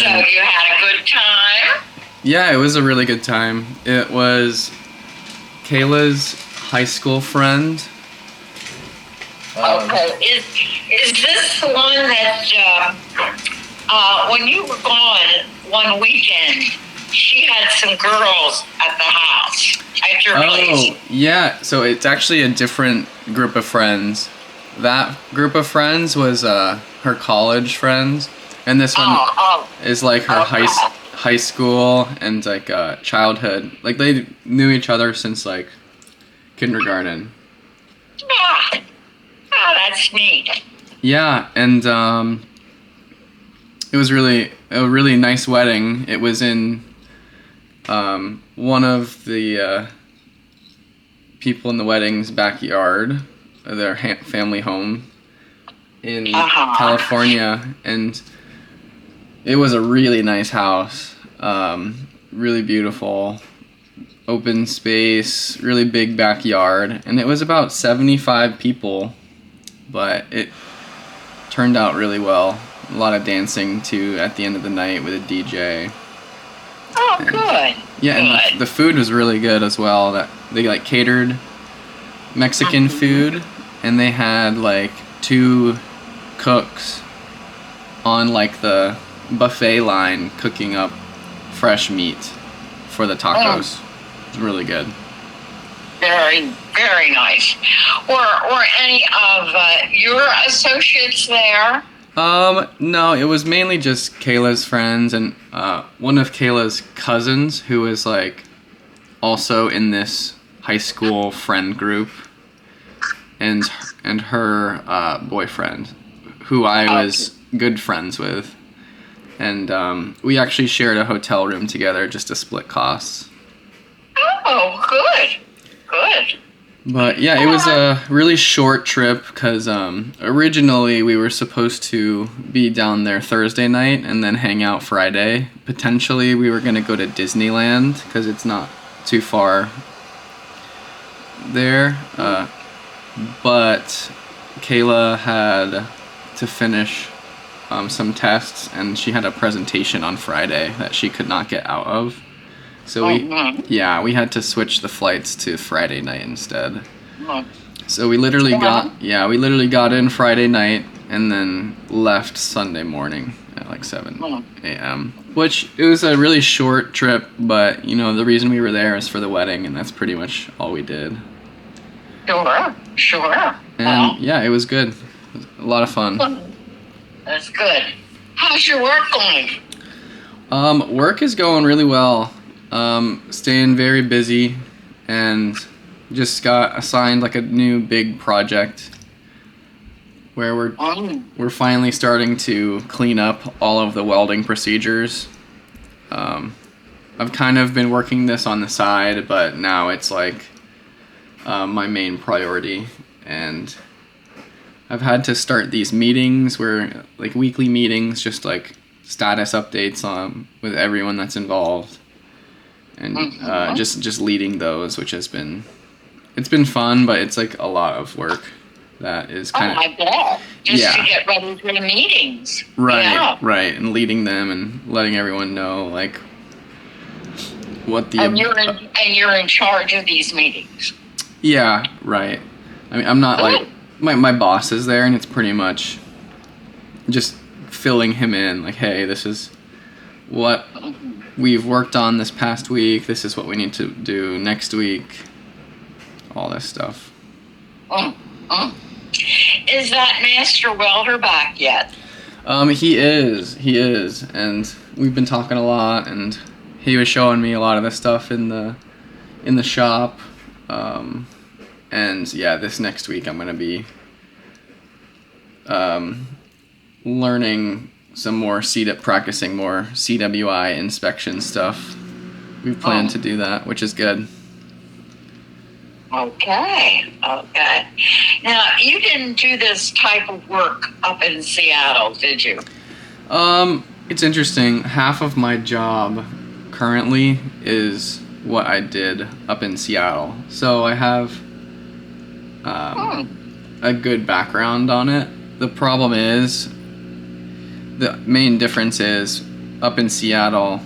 So you had a good time? Yeah, it was a really good time. It was Kayla's high school friend. Okay. Is this the one that when you were gone one weekend, she had some girls at the house at your place? Oh, yeah. So it's actually a different group of friends. That group of friends was her college friends, and this one is like her high school and like childhood. Like they knew each other since like kindergarten. That's neat. Yeah, and it was really a really nice wedding. It was in one of the people in the wedding's backyard, their family home in California, and it was a really nice house, really beautiful, open space, really big backyard, and it was about 75 people, but it turned out really well. A lot of dancing too at the end of the night with a DJ. Oh, good. Yeah, and the food was really good as well. That they like catered Mexican food, and they had like 2 cooks on like the buffet line cooking up fresh meat for the tacos. It was really good. Very, very nice. Were any of your associates there? No, it was mainly just Kayla's friends and one of Kayla's cousins who was like also in this high school friend group, and her boyfriend, who I was good friends with, and we actually shared a hotel room together just to split costs. Oh, good. Good. But yeah, it was a really short trip because originally we were supposed to be down there Thursday night and then hang out Friday. Potentially we were going to go to Disneyland because it's not too far there. But Kayla had to finish some tests, and she had a presentation on Friday that she could not get out of. So we had to switch the flights to Friday night instead. So we literally got in Friday night and then left Sunday morning at like 7 a.m. Which it was a really short trip, but you know the reason we were there is for the wedding, and that's pretty much all we did. Sure. And yeah, it was good. It was a lot of fun. That's good. How's your work going? Work is going really well. Staying very busy, and just got assigned like a new big project where we're finally starting to clean up all of the welding procedures. I've kind of been working this on the side, but now it's like my main priority, and I've had to start these meetings where like weekly meetings, just like status updates with everyone that's involved. And just leading those, which has been, it's been fun, but it's like a lot of work that is kind of. I bet. Just to get ready for the meetings. Right, and leading them and letting everyone know like what the. And you're in charge of these meetings. Yeah, right. I mean, I'm not like my boss is there, and it's pretty much just filling him in. Like, hey, this is what we've worked on this past week. This is what we need to do next week. All this stuff. Is that master welder back yet? He is, and we've been talking a lot, and he was showing me a lot of the stuff in the shop. And yeah, this next week I'm gonna be learning some more practicing more CWI inspection stuff. We plan to do that, which is good. Okay. Now, you didn't do this type of work up in Seattle, did you? It's interesting. Half of my job currently is what I did up in Seattle. So I have a good background on it. The problem is, the main difference is up in Seattle,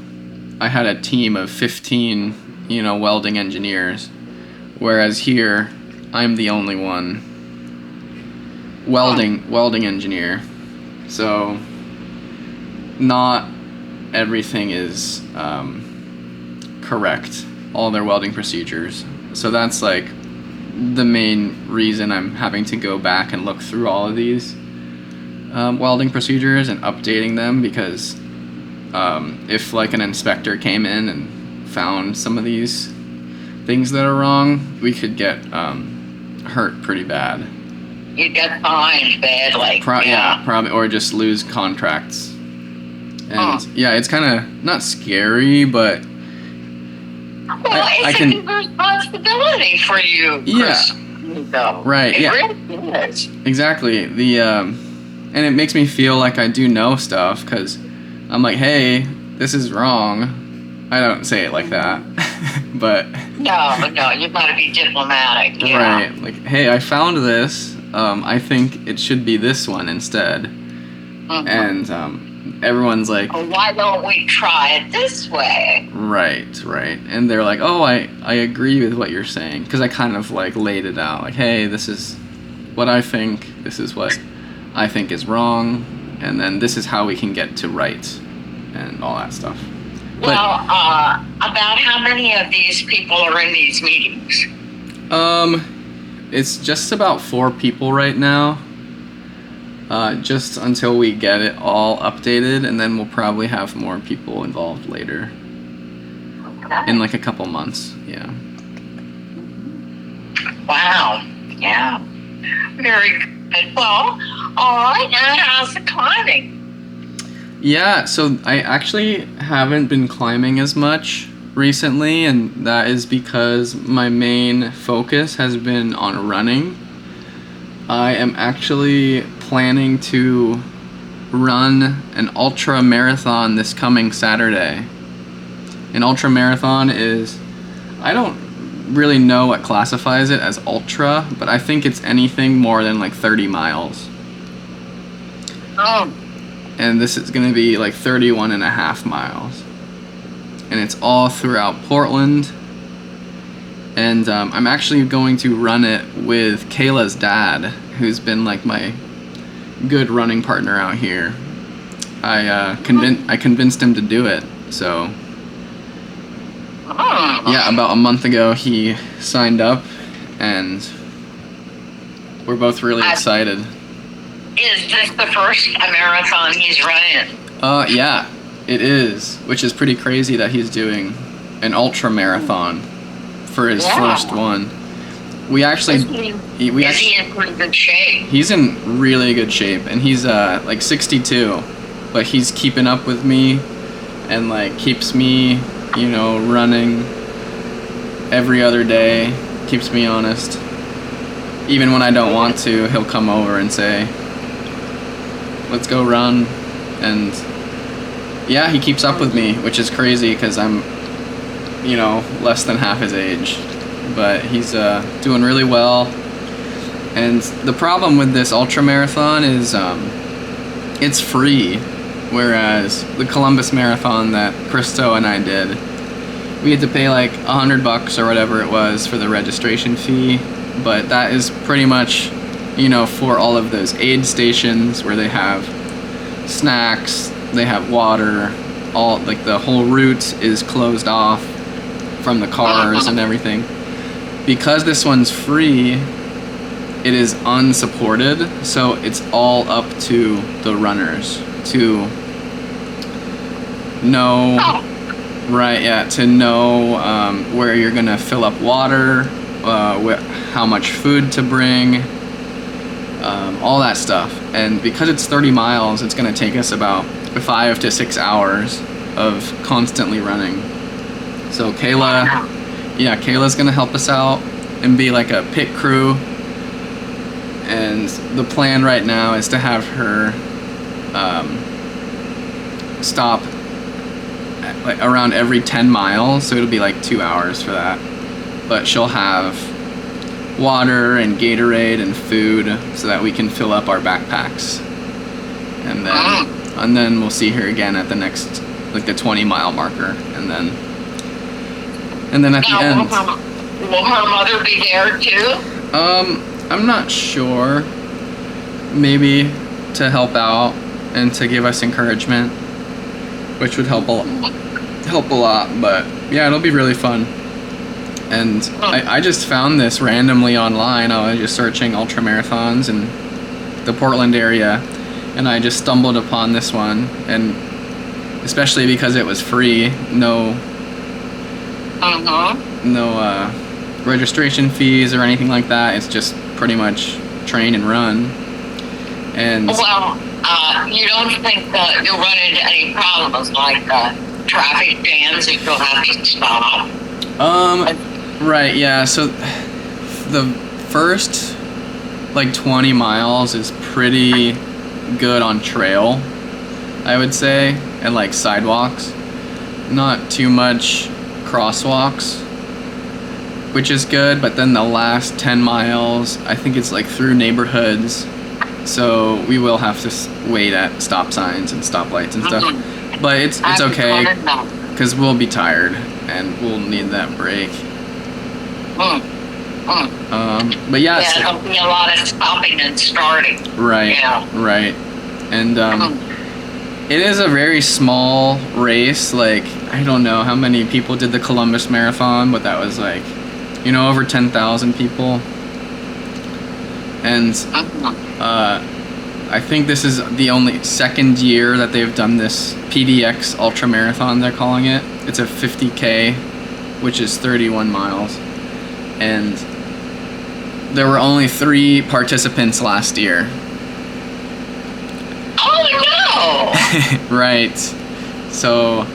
I had a team of 15, welding engineers, whereas here, I'm the only one welding engineer. So, not everything is correct, all their welding procedures. So that's like the main reason I'm having to go back and look through all of these welding procedures and updating them, because if like an inspector came in and found some of these things that are wrong, we could get hurt pretty bad. You get fined badly. Yeah, probably, or just lose contracts. And yeah, it's kind of not scary, but it's a big responsibility for you. Yeah. Right. It really is. Exactly. And it makes me feel like I do know stuff, because I'm like, hey, this is wrong. I don't say it like that, but no, you gotta be diplomatic. Yeah. Right. Like, hey, I found this. I think it should be this one instead. And everyone's like, well, why don't we try it this way? Right. And they're like, oh, I agree with what you're saying, because I kind of like laid it out. Like, hey, this is what I think. This is what I think is wrong, and then this is how we can get to right, and all that stuff. Well, about how many of these people are in these meetings? It's just about 4 people right now. Just until we get it all updated, and then we'll probably have more people involved later. Okay. In like a couple months, yeah. Wow. Yeah. Very good. Well, all right. Now, how's the climbing? Yeah, so I actually haven't been climbing as much recently, and that is because my main focus has been on running. I am actually planning to run an ultra marathon this coming Saturday. An ultra marathon is, I don't really know what classifies it as ultra, but I think it's anything more than like 30 miles. Oh. And this is going to be like 31 and a half miles. And it's all throughout Portland. And I'm actually going to run it with Kayla's dad, who's been like my good running partner out here. I convinced him to do it. So yeah, about a month ago he signed up, and we're both really excited. Is this the first marathon he's running? Yeah, it is, which is pretty crazy that he's doing an ultra marathon for his first one. Is he in pretty good shape? He's in really good shape, and he's like 62, but he's keeping up with me and like keeps me, running every other day, keeps me honest. Even when I don't want to, he'll come over and say, let's go run. And yeah, he keeps up with me, which is crazy because I'm, less than half his age. But he's doing really well. And the problem with this ultra marathon is it's free, whereas the Columbus Marathon that Christo and I did, we had to pay like $100 or whatever it was for the registration fee. But that is pretty much, for all of those aid stations where they have snacks, they have water, all like the whole route is closed off from the cars and everything. Because this one's free, it is unsupported, so it's all up to the runners to know, where you're gonna fill up water, how much food to bring, all that stuff. And because it's 30 miles, it's gonna take us about 5 to 6 hours of constantly running. So Kayla's gonna help us out and be like a pit crew. And the plan right now is to have her stop like around every 10 miles, so it'll be like 2 hours for that. But she'll have water and Gatorade and food so that we can fill up our backpacks. And then we'll see her again at the next like the 20-mile marker, and then at the Now, end. will her mother be there too? I'm not sure. Maybe to help out and to give us encouragement, which would help a lot. But yeah, it'll be really fun. And I just found this randomly online. I was just searching ultramarathons in the Portland area, and I just stumbled upon this one, and especially because it was free, no registration fees or anything like that. It's just pretty much train and run. And Well, you don't think that you'll run into any problems like traffic jams if you'll have to stop? right, yeah. So the first like 20 miles is pretty good on trail, I would say, and like sidewalks. Not too much crosswalks, which is good, but then the last 10 miles, I think it's like through neighborhoods, so we will have to wait at stop signs and stoplights and stuff. But it's okay, because we'll be tired and we'll need that break. But yeah, Yeah, there'll be a lot of stopping and starting. right, Yeah. right, and it is a very small race. Like, I don't know how many people did the Columbus Marathon, but that was like, over 10,000 people. And I think this is the only second year that they've done this PDX Ultra Marathon, they're calling it. It's a 50K, which is 31 miles. And there were only 3 participants last year. Oh no! Right. So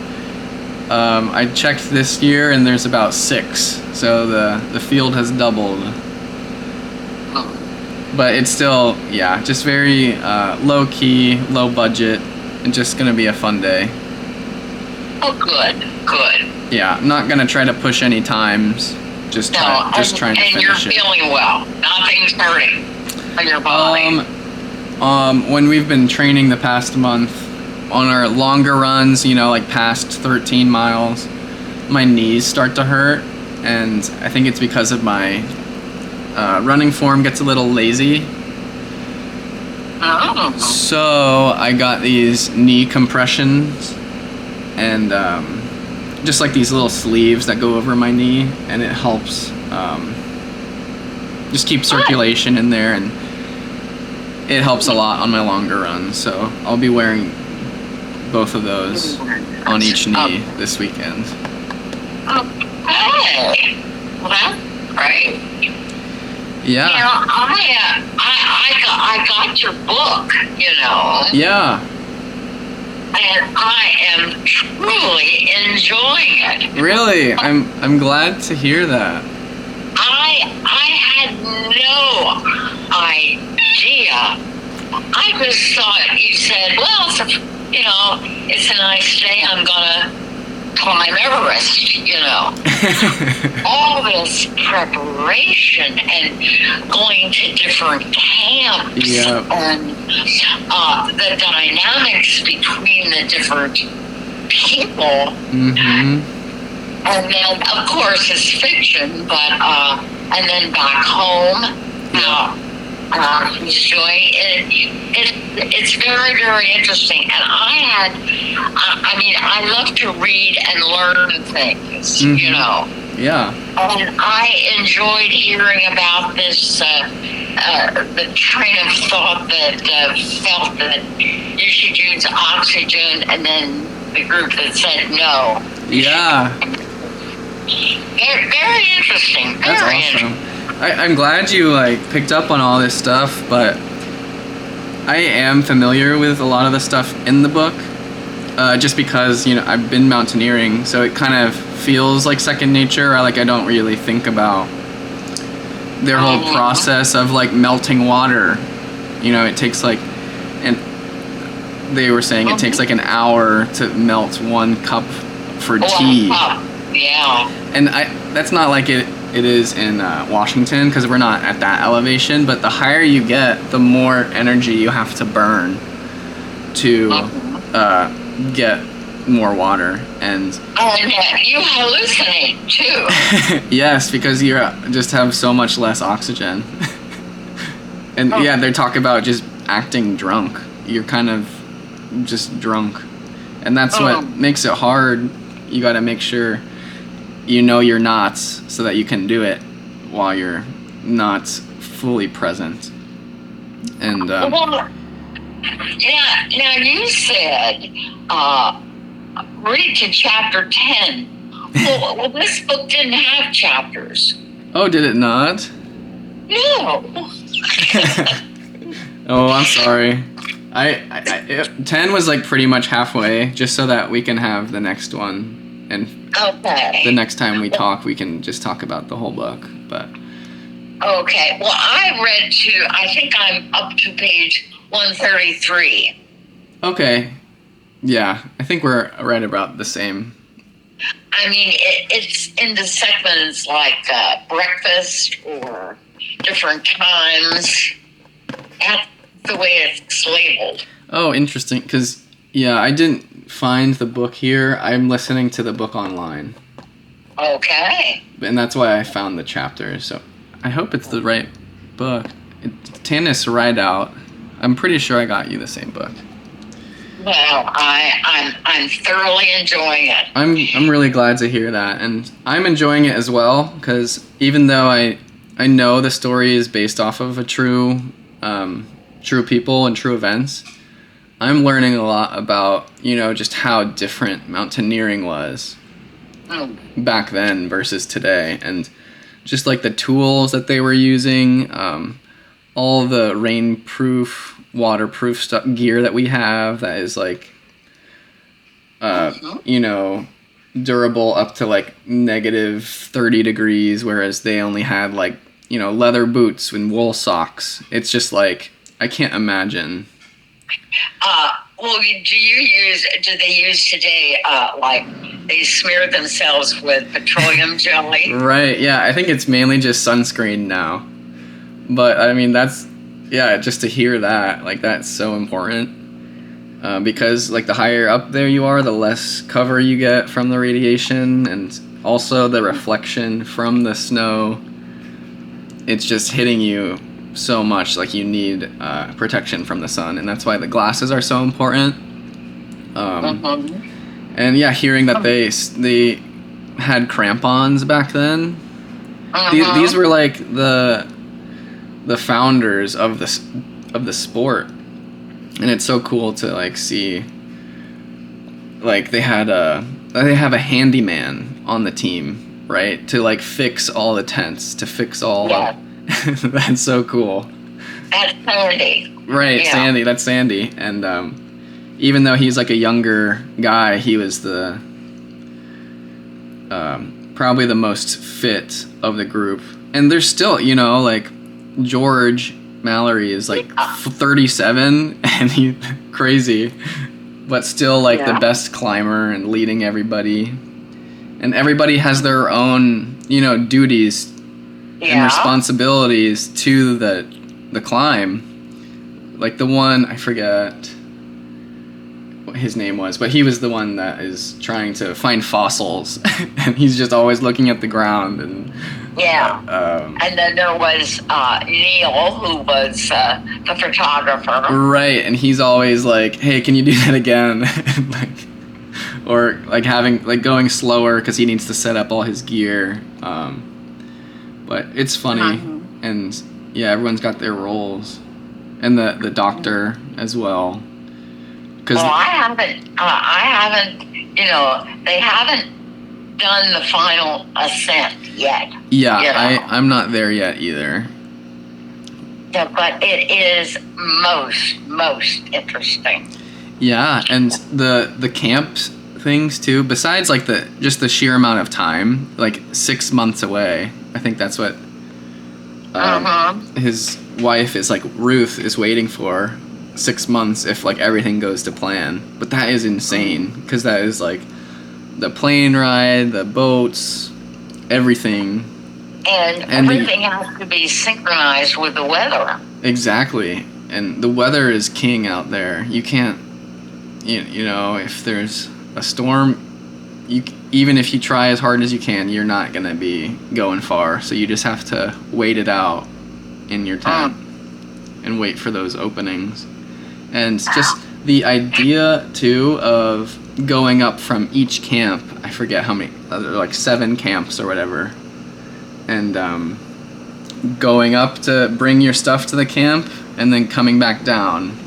I checked this year, and there's about 6. So the field has doubled. But it's still, yeah, just very low key, low budget, and just gonna be a fun day. Oh, good. Yeah, I'm not gonna try to push any times. Just trying to finish and you're it. feeling well. Nothing's hurting on your body. When we've been training the past month on our longer runs, like past 13 miles, my knees start to hurt, and I think it's because of my running form gets a little lazy. Oh. So I got these knee compressions, and just like these little sleeves that go over my knee, and it helps just keep circulation in there, and it helps a lot on my longer runs. So I'll be wearing both of those on each knee this weekend. Okay. Well, that's great. Yeah. I got your book, Yeah. and I am truly enjoying it. Really, I'm glad to hear that. I had no idea. I just thought you said, well, it's a nice day. I'm gonna climb Everest. All this preparation and going to different camps and the dynamics between the different people. Mm-hmm. And then, of course, it's fiction, but and then back home, he's doing it. It's very, very interesting. And I love to read and learn things, Yeah. And I enjoyed hearing about this, the train of thought that felt that you should use oxygen, and then the group that said no. Yeah. Very, very interesting. That's Very awesome. I'm glad you picked up on all this stuff, but I am familiar with a lot of the stuff in the book, just because I've been mountaineering, so it kind of feels like second nature. I don't really think about their whole process of melting water. It takes and they were saying it takes an hour to melt 1 cup for tea. Yeah. And that's not like it is in Washington, because we're not at that elevation, but the higher you get, the more energy you have to burn to get more water. And Oh, and you hallucinate too. yes, because you just have so much less oxygen. And Oh. yeah, they talk about just acting drunk. You're kind of just drunk. And that's Oh. what makes it hard. You got to make sure you know your knots so that you can do it while you're not fully present. And Well, now you said read to chapter 10. Well, this book didn't have chapters. oh, did it not? No. Oh, I'm sorry. 10 was like pretty much halfway, just so that we can have the next one, and Okay. the next time we talk, we can just talk about the whole book. But Okay. Well, I read to, I think I'm up to page 133. okay, yeah, I think we're right about the same. I mean, it's in the segments like breakfast or different times. That's the way it's labeled. Oh, interesting. Because yeah, I didn't find the book here. I'm listening to the book online, Okay. and that's why I found the chapter. So I hope it's the right book. Tanis Rideout. I'm pretty sure I got you the same book. Well, I'm thoroughly enjoying it. I'm really glad to hear that, and I'm enjoying it as well, because even though I know the story is based off of a true people and true events, I'm learning a lot about just how different mountaineering was Mm. back then versus today, and just like the tools that they were using, all the rainproof, waterproof gear that we have that is like durable up to like negative 30 degrees, whereas they only had like leather boots and wool socks. It's just like I can't imagine. Well, do they use today, like they smear themselves with petroleum jelly? Right, yeah, I think it's mainly just sunscreen now. But I mean, just to hear that, like, that's so important. Because like the higher up there you are, the less cover you get from the radiation, and also the reflection from the snow. It's just hitting you so much, like you need protection from the sun, and that's why the glasses are so important. And yeah, hearing that they had crampons back then. These were like the founders of the sport, and it's so cool to like see. Like they have a handyman on the team, right, to like fix all the tents, to fix all. Yeah. That's so cool. That's Sandy. Right, Yeah. Sandy. That's Sandy, and even though he's like a younger guy, he was the probably the most fit of the group. And there's still, like George Mallory is like 37 and he's crazy, but still like the best climber and leading everybody. And everybody has their own, duties and responsibilities to the climb. Like the one, I forget what his name was, but he was the one that is trying to find fossils, and he's just always looking at the ground. And and then there was Neil, who was the photographer. Right, and he's always like, "Hey, can you do that again?" or like going slower because he needs to set up all his gear. But it's funny, and yeah, everyone's got their roles, and the doctor as well. Well, I haven't. They haven't done the final ascent yet. Yeah, I'm not there yet either. Yeah, but it is most interesting. Yeah, and the camp things too. Besides, like just the sheer amount of time, like 6 months away. I think that's what his wife is like. Ruth is waiting for 6 months if like everything goes to plan. But that is insane, because that is like the plane ride, the boats, everything. And everything has to be synchronized with the weather. Exactly. And the weather is king out there. You can't, if there's a storm, even if you try as hard as you can, you're not gonna be going far. So you just have to wait it out in your tent and wait for those openings. And just the idea too of going up from each camp, I forget how many, like 7 camps or whatever, and going up to bring your stuff to the camp and then coming back down,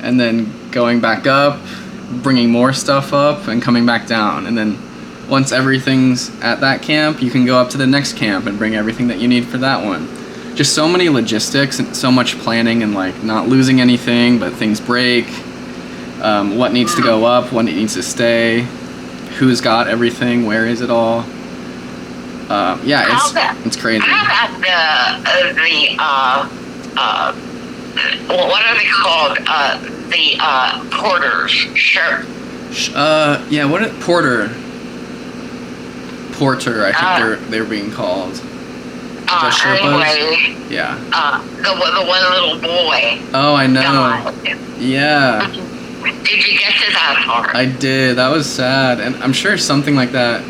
and then going back up, bringing more stuff up and coming back down, and then once everything's at that camp, you can go up to the next camp and bring everything that you need for that one. Just so many logistics and so much planning, and like not losing anything, but things break. What needs to go up, what needs to stay, who's got everything, where is it all? It's crazy. How about what are they called? The porters. Sure. Porter, I think they're being called. The Sherpas? Anyway, Yeah. the one little boy. Oh, I know. died. Yeah, Did you get to that part? I did. That was sad, and I'm sure something like that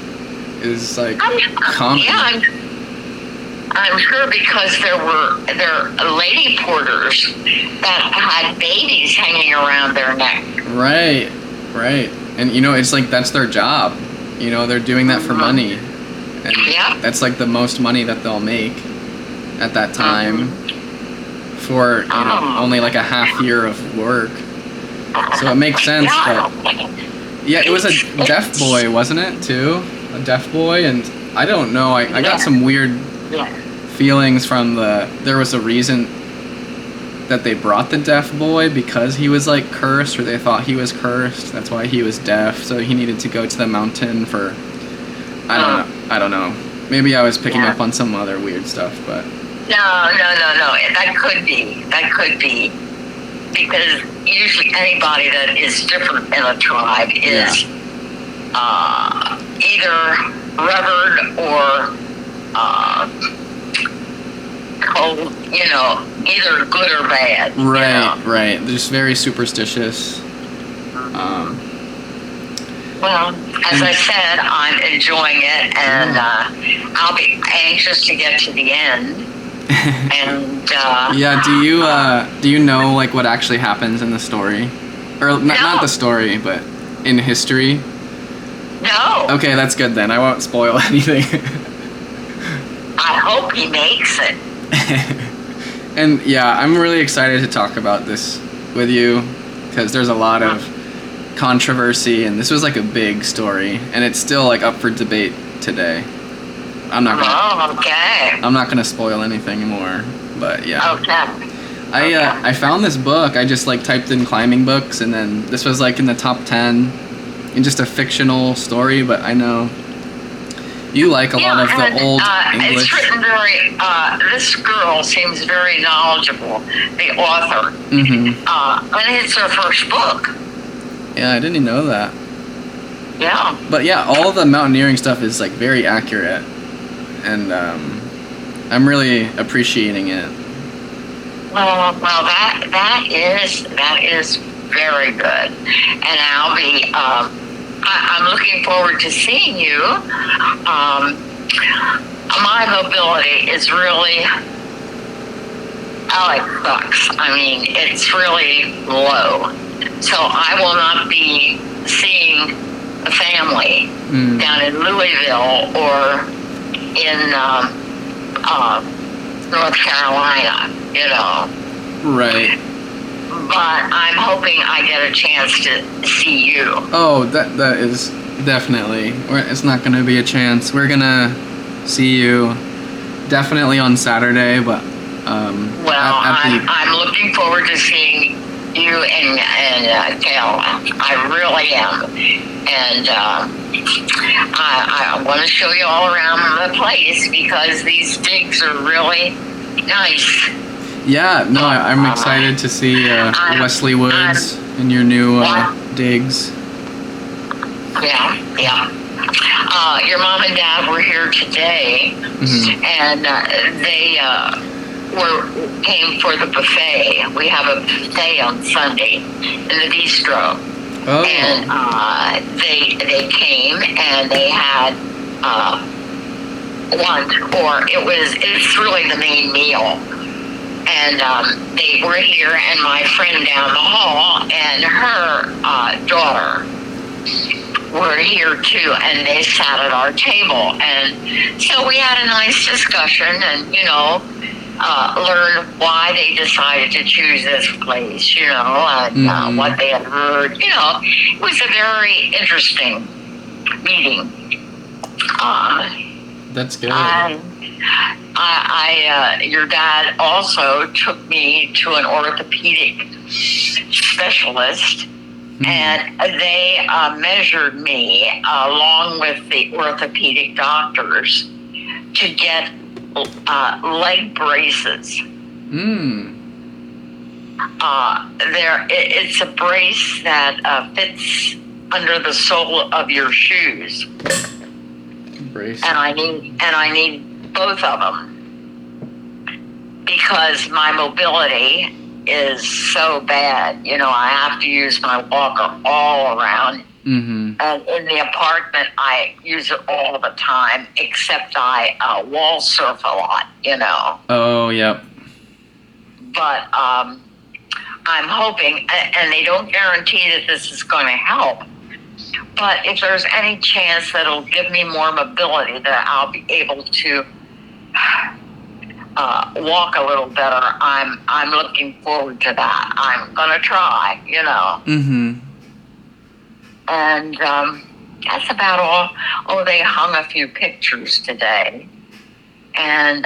is like common. Yeah, I'm sure, because there were lady porters that had babies hanging around their neck. Right. And it's like that's their job. They're doing that for money. And Yeah. that's like the most money that they'll make at that time for, only like a half year of work. So it makes sense, but yeah, it was a deaf boy, wasn't it, too? A deaf boy, and I don't know, I got some weird feelings from there was a reason that they brought the deaf boy, because he was like cursed, or they thought he was cursed. That's why he was deaf, so he needed to go to the mountain for, I don't know. Maybe I was picking up on some other weird stuff, but No. That could be. Because usually anybody that is different in a tribe is either revered or cold, either good or bad. Right. They're just very superstitious. Well, as I said, I'm enjoying it, and I'll be anxious to get to the end. And do you know like what actually happens in the story, or not the story, but in history? No. Okay, that's good then. I won't spoil anything. I hope he makes it. And yeah, I'm really excited to talk about this with you, because there's a lot of controversy, and this was like a big story, and it's still like up for debate today. I'm not gonna spoil anything more, but yeah. Okay. I found this book. I just like typed in climbing books, and then this was like in the top 10, in just a fictional story. But I know you like a lot of the old English. It's written very. This girl seems very knowledgeable. The author. Mm-hmm. And it's her first book. Yeah, I didn't know that. Yeah. But yeah, all the mountaineering stuff is like very accurate, and I'm really appreciating it. Well, that is very good, and I'll be. I'm looking forward to seeing you. My mobility is really. It sucks. I mean, it's really low, so I will not be seeing the family down in Louisville or in North Carolina, Right. But I'm hoping I get a chance to see you. Oh, that is definitely. It's not going to be a chance. We're going to see you definitely on Saturday, but I'm looking forward to seeing you and Cal. I really am, and I want to show you all around the place, because these digs are really nice. Yeah, no, I'm excited to see Wesley Woods and your new digs. Yeah. Your mom and dad were here today, and they came for the buffet. We have a buffet on Sunday in the bistro. Oh. And they came and they had lunch, or it's really the main meal. And they were here, and my friend down the hall and her daughter were here too, and they sat at our table. And so we had a nice discussion and, learn why they decided to choose this place, and what they had heard. It was a very interesting meeting. That's good. Your dad also took me to an orthopedic specialist, and they measured me along with the orthopedic doctors to get leg braces. It's a brace that fits under the sole of your shoes. Brace. And I need both of them because my mobility is so bad. I have to use my walker all around. Mm-hmm. And in the apartment, I use it all the time, except I wall surf a lot, Oh, yep. But I'm hoping, and they don't guarantee that this is going to help, but if there's any chance that it'll give me more mobility, that I'll be able to walk a little better, I'm looking forward to that. I'm going to try, Mm-hmm. And that's about all. Oh, they hung a few pictures today. And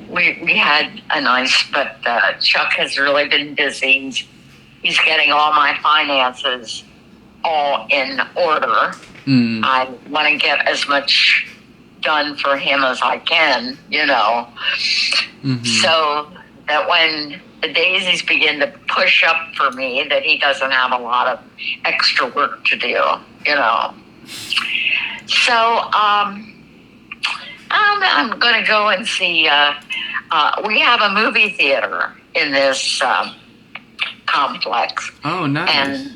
we had a nice, but Chuck has really been busy. He's getting all my finances all in order. I want to get as much done for him as I can, so that when the daisies begin to push up for me, that he doesn't have a lot of extra work to do, So I'm going to go and see. We have a movie theater in this complex. Oh, nice.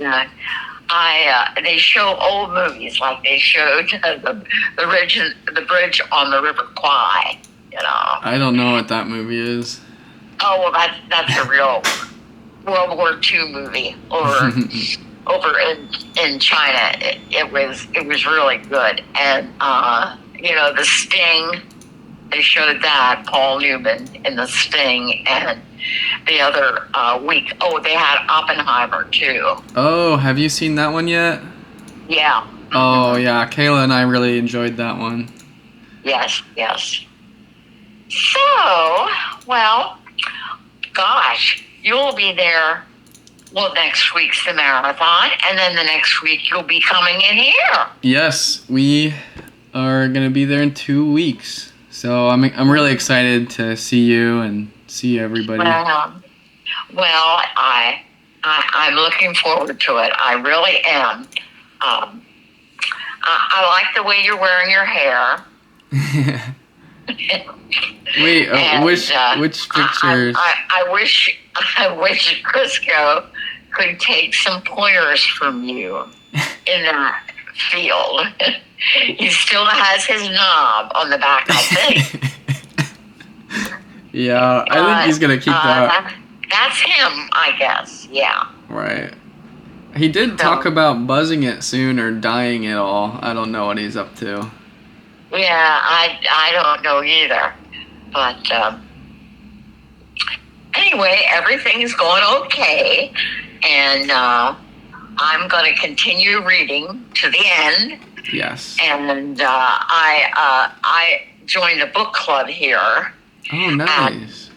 And they show old movies, like they showed the bridge on the River Kwai. I don't know what that movie is. Oh, well, that's a real World War II movie over in China. It was really good, and The Sting. They showed that, Paul Newman in The Sting, and the other week. Oh, they had Oppenheimer too. Oh, have you seen that one yet? Yeah. Oh, yeah. Kayla and I really enjoyed that one. Yes. So, well, gosh, you'll be there. Well, next week's the marathon, and then the next week you'll be coming in here. Yes, we are going to be there in 2 weeks. So I'm really excited to see you and see everybody. Well, I'm looking forward to it. I really am. I like the way you're wearing your hair. Wait, which pictures? I wish Crisco could take some pointers from you in that field. He still has his knob on the back, I think. Yeah, I think he's gonna keep that. That's him, I guess. Yeah. Right. He did talk about buzzing it soon or dyeing it all. I don't know what he's up to. Yeah, I don't know either. But anyway, everything's going okay, and I'm going to continue reading to the end. Yes. And I joined a book club here. Oh, nice.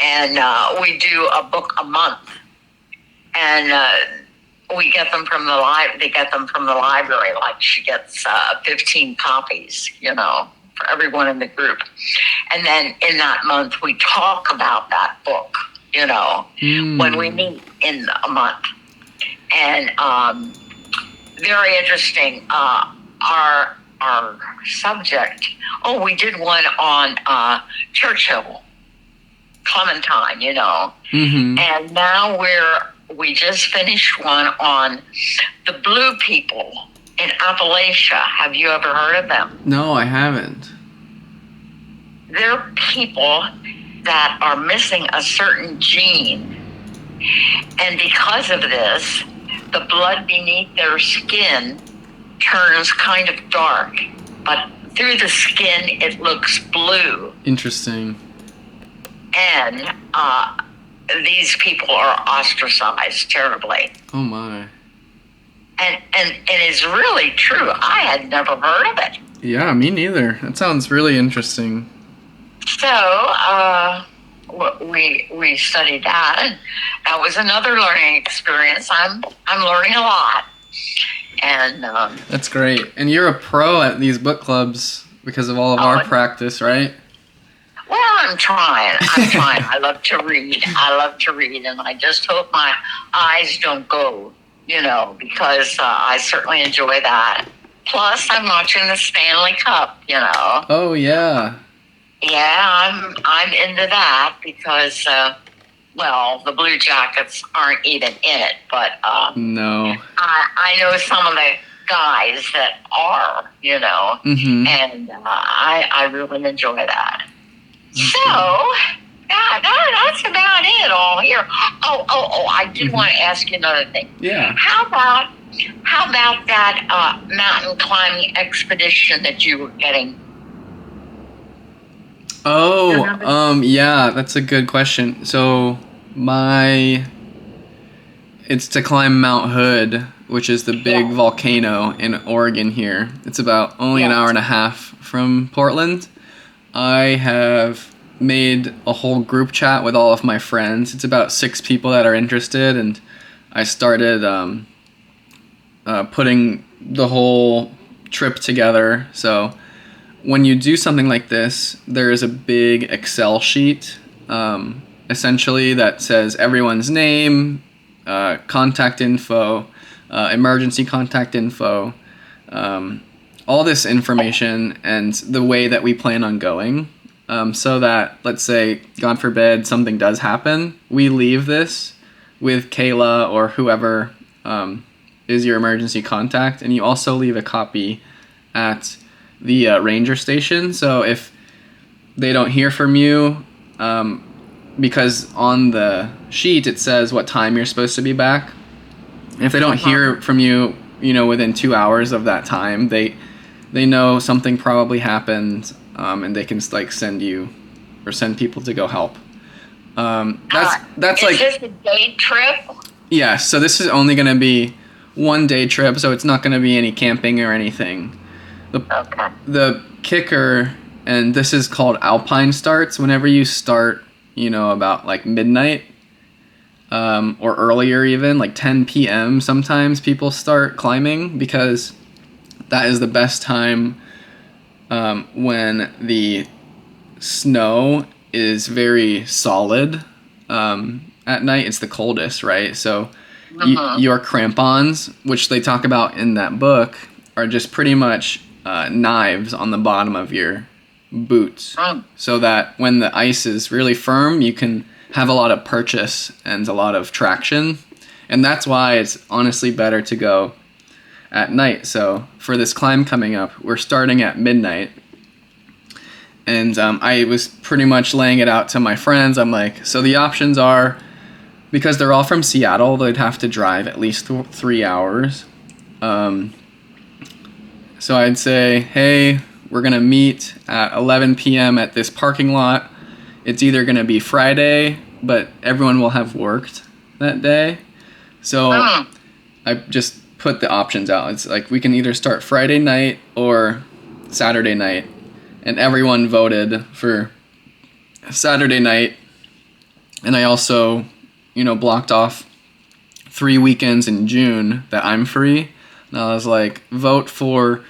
And we do a book a month, and we get them from the library. They get them from the library. Like she gets 15 copies, for everyone in the group. And then in that month, we talk about that book, when we meet in a month. And very interesting. Our subject. Oh, we did one on Churchill, Clementine, Mm-hmm. And now we just finished one on the blue people in Appalachia. Have you ever heard of them? No, I haven't. They're people that are missing a certain gene. And because of this, the blood beneath their skin turns kind of dark. But through the skin, it looks blue. Interesting. And these people are ostracized terribly. Oh my. And it's really true. I had never heard of it. Yeah, me neither. That sounds really interesting. So we studied that, and that was another learning experience. I'm learning a lot, and That's great. And you're a pro at these book clubs because of all of our Oh. practice, right? well, I'm trying. I love to read. And I just hope my eyes don't go, because I certainly enjoy that. Plus, I'm watching the Stanley Cup. Oh yeah. Yeah, I'm into that because, the Blue Jackets aren't even in it, but No. I know some of the guys that are, Mm-hmm. and I really enjoy that. So, yeah, that's about it all here. Oh, I did want to ask you another thing. Yeah. How about that mountain climbing expedition that you were getting? Oh, yeah, that's a good question. So it's to climb Mount Hood, which is the big volcano in Oregon here. It's about only an hour and a half from Portland. I have made a whole group chat with all of my friends. It's about 6 people that are interested, and I started putting the whole trip together. So when you do something like this, there is a big Excel sheet, essentially, that says everyone's name, contact info, emergency contact info, all this information, and the way that we plan on going. So that, let's say, God forbid, something does happen, we leave this with Kayla or whoever is your emergency contact, and you also leave a copy at the ranger station. So if they don't hear from you, because on the sheet it says what time you're supposed to be back, and if they don't hear from you, within 2 hours of that time, they know something probably happened, and they can send you or send people to go help. That's is like, this a day trip? yeah. So this is only going to be 1 day trip, so it's not going to be any camping or anything. Okay. The kicker, and this is called alpine starts, whenever you start, about like midnight, or earlier, even like 10 p.m. sometimes people start climbing, because that is the best time when the snow is very solid. At night it's the coldest, right? So your crampons, which they talk about in that book, are just pretty much knives on the bottom of your boots, so that when the ice is really firm, you can have a lot of purchase and a lot of traction. And that's why it's honestly better to go at night. So for this climb coming up, we're starting at midnight. And I was pretty much laying it out to my friends. I'm like, so the options are, because they're all from Seattle, they'd have to drive at least 3 hours. So I'd say, hey, we're going to meet at 11 p.m. at this parking lot. It's either going to be Friday, but everyone will have worked that day. So I just put the options out. It's like, we can either start Friday night or Saturday night. And everyone voted for Saturday night. And I also, blocked off 3 weekends in June that I'm free. And I was like, vote for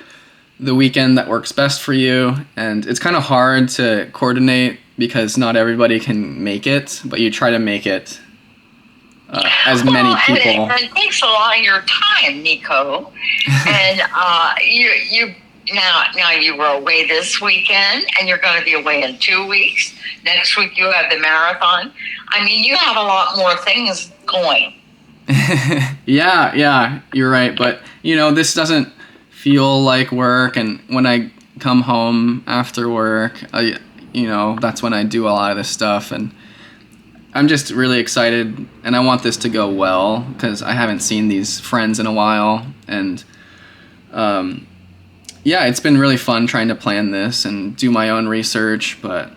the weekend that works best for you. And it's kind of hard to coordinate because not everybody can make it, but you try to make it as many people. And it takes a lot of your time, Nico. And you now you were away this weekend, and you're going to be away in 2 weeks. Next week you have the marathon. I mean, you have a lot more things going. Yeah, you're right. But, this doesn't feel like work, and when I come home after work, that's when I do a lot of this stuff, and I'm just really excited, and I want this to go well because I haven't seen these friends in a while, and it's been really fun trying to plan this and do my own research, but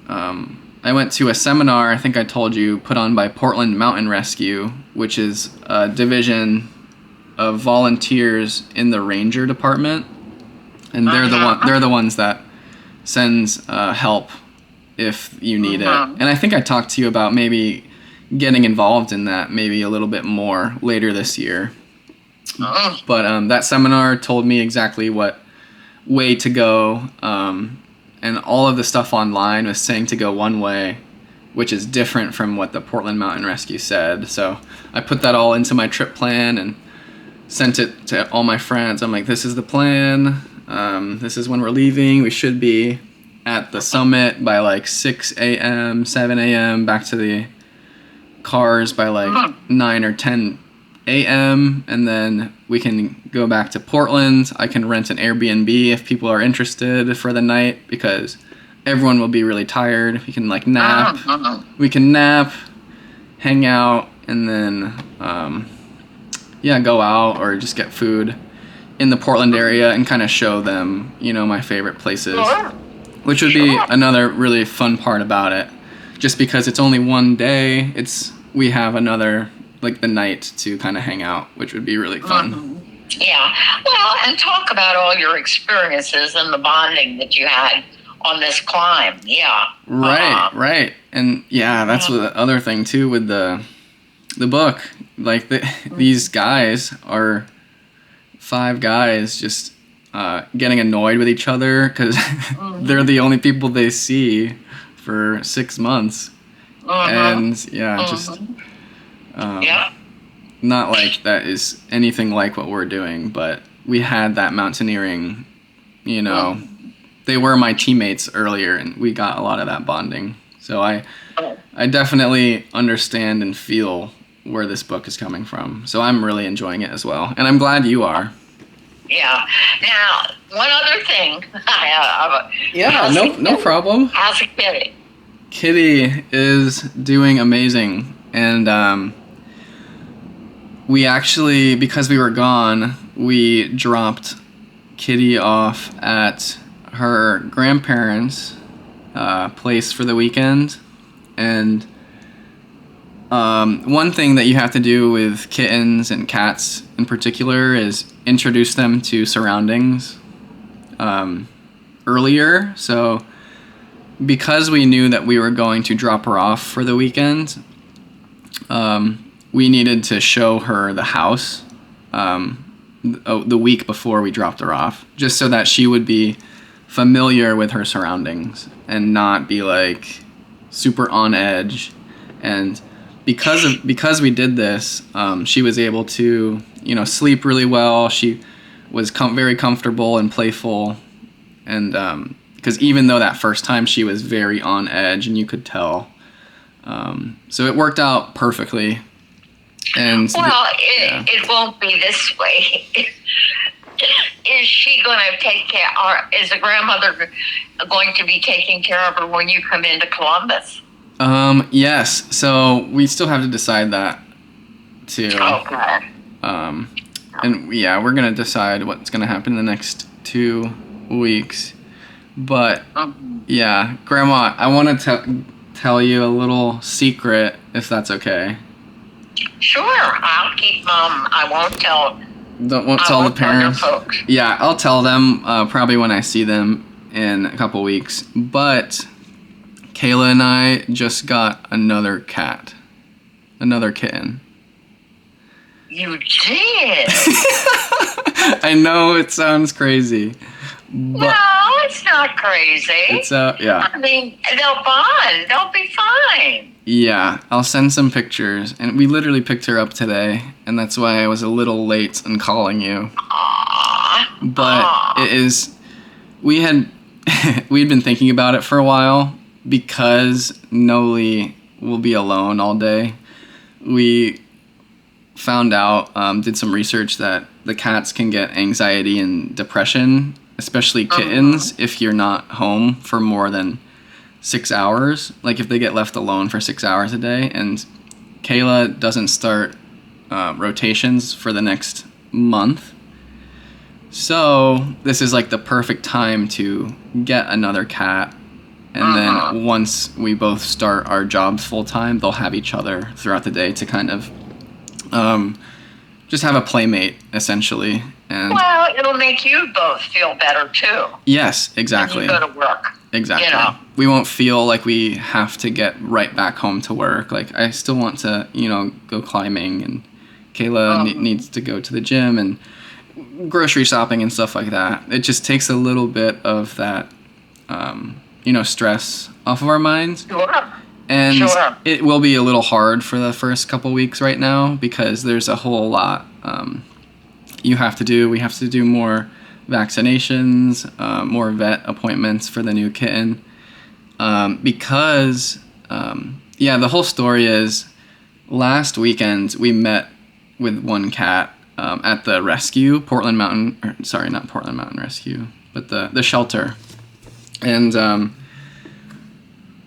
I went to a seminar, I think I told you, put on by Portland Mountain Rescue, which is a division of volunteers in the ranger department, and they're the ones that sends help if you need it. And I think I talked to you about maybe getting involved in that maybe a little bit more later this year. But that seminar told me exactly what way to go, and all of the stuff online was saying to go one way, which is different from what the Portland Mountain Rescue said. So I put that all into my trip plan and sent it to all my friends. I'm like, this is the plan. This is when we're leaving. We should be at the summit by like 6 a.m., 7 a.m., back to the cars by like 9 or 10 a.m., and then we can go back to Portland. I can rent an Airbnb if people are interested for the night because everyone will be really tired. We can like nap. We can nap, hang out, and then go out or just get food in the Portland area and kind of show them, my favorite places, which would be another really fun part about it. Just because it's only one day, we have another, like the night to kind of hang out, which would be really fun. Yeah. Well, and talk about all your experiences and the bonding that you had on this climb. Yeah. Right. And that's the other thing too with the book. Like these guys are 5 guys just getting annoyed with each other because they're the only people they see for 6 months. And not like that is anything like what we're doing, but we had that mountaineering, they were my teammates earlier and we got a lot of that bonding. So I definitely understand and feel where this book is coming from. So I'm really enjoying it as well. And I'm glad you are. Yeah. Now, one other thing. No problem. How's a kitty? Kitty is doing amazing. And we actually, because we were gone, we dropped Kitty off at her grandparents' place for the weekend. And one thing that you have to do with kittens and cats in particular is introduce them to surroundings earlier. So because we knew that we were going to drop her off for the weekend, we needed to show her the house the week before we dropped her off, just so that she would be familiar with her surroundings and not be like super on edge. And because we did this, she was able to sleep really well. She was very comfortable and playful, and because even though that first time she was very on edge and you could tell, so it worked out perfectly. And it won't be this way. Is she going to take care, or is the grandmother going to be taking care of her when you come into Columbus? Yes. So we still have to decide that too. Okay. And we're going to decide what's going to happen in the next 2 weeks. But Grandma, I want to tell you a little secret, if that's okay. Sure. I'll keep I won't tell. Won't tell the parents. Tell your folks. Yeah, I'll tell them probably when I see them in a couple weeks. But Kayla and I just got another kitten. You did? I know it sounds crazy. But no, it's not crazy. It's I mean, they'll bond. They'll be fine. Yeah, I'll send some pictures. And we literally picked her up today, and that's why I was a little late in calling you. Aww. But it is, we'd been thinking about it for a while because Noli will be alone all day. We found out, did some research that the cats can get anxiety and depression, especially kittens, if you're not home for more than 6 hours. Like if they get left alone for 6 hours a day. And Kayla doesn't start rotations for the next month. So this is like the perfect time to get another cat. And then once we both start our jobs full time, they'll have each other throughout the day to kind of just have a playmate, essentially. And Well, it'll make you both feel better too. yes, exactly. When you go to work. Exactly. You know. We won't feel like we have to get right back home to work. Like I still want to, go climbing, and Kayla needs to go to the gym and grocery shopping and stuff like that. It just takes a little bit of that, stress off of our minds. Sure. And Sure. it will be a little hard for the first couple weeks right now because there's a whole lot you have to do. We have to do more vaccinations, more vet appointments for the new kitten. Because the whole story is last weekend we met with one cat at the rescue, not Portland Mountain Rescue, but the shelter. And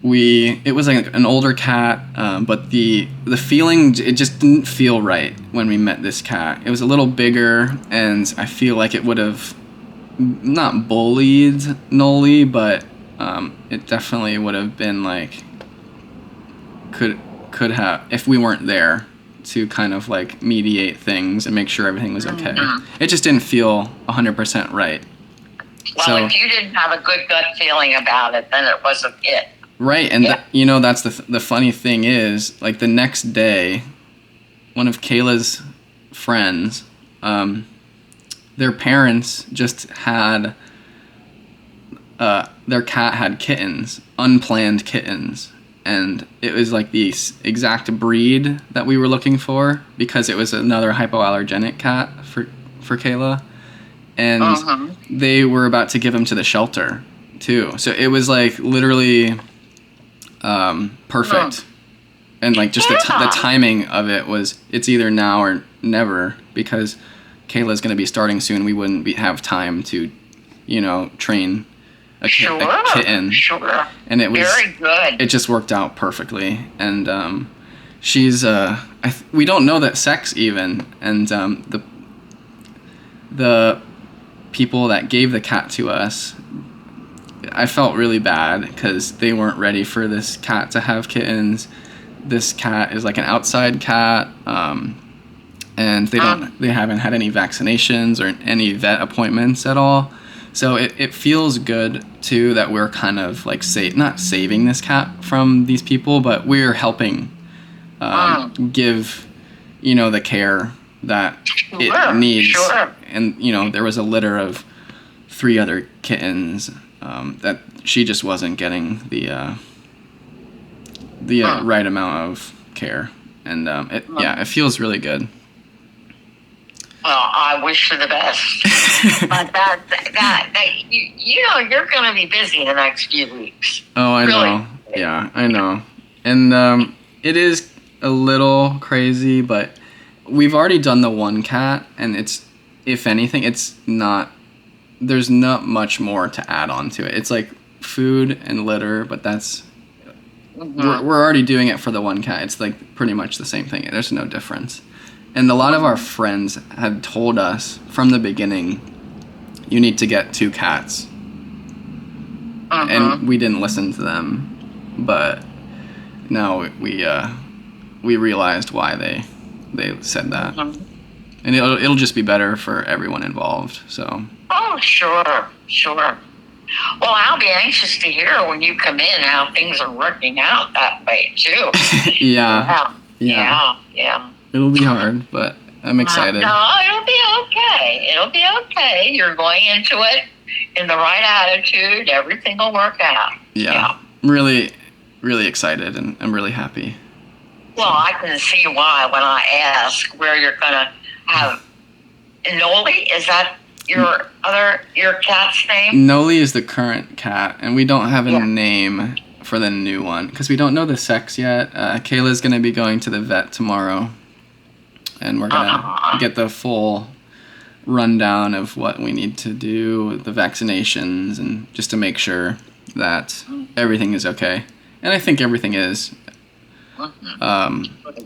it was like an older cat, but the feeling, it just didn't feel right when we met this cat. It was a little bigger, and I feel like it would have not bullied Noli, but it definitely would have been like could have, if we weren't there to kind of like mediate things and make sure everything was okay. It just didn't feel 100% right. Well, So- if you didn't have a good gut feeling about it, then it wasn't it. Right, and Yeah. that's the funny thing is, like the next day, one of Kayla's friends, their parents just had, their cat had kittens, unplanned kittens, and it was like the exact breed that we were looking for because it was another hypoallergenic cat for Kayla, and they were about to give him to the shelter too. So it was like literally perfect. And like just the timing of it was, it's either now or never, because Kayla's going to be starting soon. We wouldn't have time to, train a kitten. Sure. And it was Very good. It just worked out perfectly. And she's we don't know that sex even. And the people that gave the cat to us, I felt really bad because they weren't ready for this cat to have kittens. This cat is like an outside cat, and they haven't had any vaccinations or any vet appointments at all. So it feels good too that we're kind of like not saving this cat from these people, but we're helping give the care that it needs. Sure. And there was a litter of 3 other kittens that she just wasn't getting the right amount of care, and it feels really good. Well, I wish you the best. But you're going to be busy the next few weeks. Oh, I Really? know. Yeah, I know. And it is a little crazy, but we've already done the one cat, and it's, if anything, there's not much more to add on to it. It's like food and litter, but that's, we're already doing it for the one cat. It's like pretty much the same thing. There's no difference. And a lot of our friends had told us from the beginning, you need to get 2 cats. And we didn't listen to them, but now we realized why they said that. And it'll just be better for everyone involved. So. Oh, sure. Well, I'll be anxious to hear when you come in how things are working out that way, too. Yeah. It'll be hard, but I'm excited. No, it'll be okay. You're going into it in the right attitude. Everything will work out. Yeah. Really, really excited, and I'm really happy. Well, I can see why when I ask where you're going to have Noli. Is that your cat's name? Noli is the current cat, and we don't have a name for the new one because we don't know the sex yet. Kayla's going to be going to the vet tomorrow, and we're going to get the full rundown of what we need to do, the vaccinations, and just to make sure that everything is okay. And I think everything is.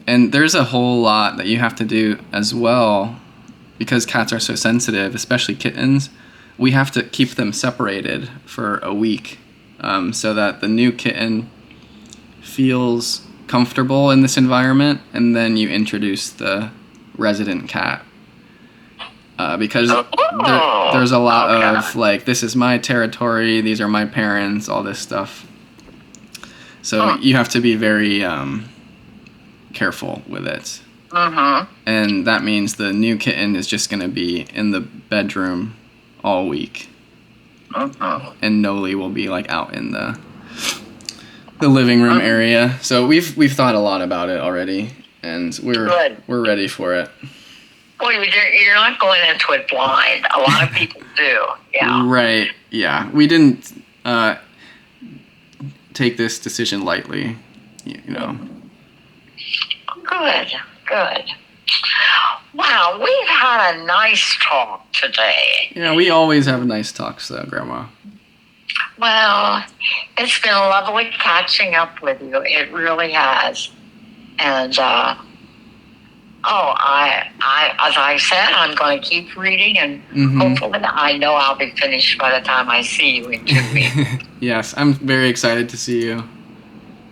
And there's a whole lot that you have to do as well because cats are so sensitive, especially kittens. We have to keep them separated for a week so that the new kitten feels comfortable in this environment, and then you introduce the resident cat. Because there's a lot of like, this is my territory, these are my parents, all this stuff. So you have to be very careful with it. And that means the new kitten is just going to be in the bedroom all week. And Noli will be like out in the living room area. So we've thought a lot about it already, and we're ready for it. Well, you're not going into it blind. A lot of people do. Yeah. Right. Yeah. We didn't take this decision lightly. You know. Good. Wow, we've had a nice talk today. Yeah, we always have nice talks, though, Grandma. Well, it's been lovely catching up with you. It really has. And as I said, I'm going to keep reading, and hopefully, I know I'll be finished by the time I see you in 2 weeks. Yes, I'm very excited to see you.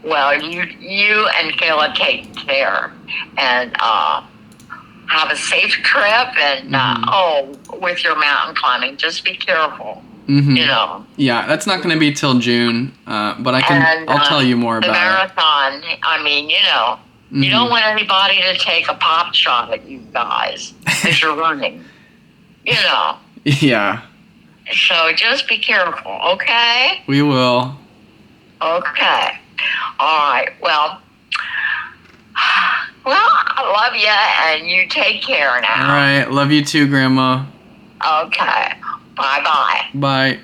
Well, you and Kayla take care, and have a safe trip, and with your mountain climbing, just be careful. You know. Yeah, that's not going to be till June, but I'll tell you more about the marathon. I mean, you know, you don't want anybody to take a pop shot at you guys as you're running. You know. Yeah. So just be careful, okay? We will. Okay. All right. Well, I love you, and you take care now. All right. Love you too, Grandma. Okay. Bye-bye. Bye.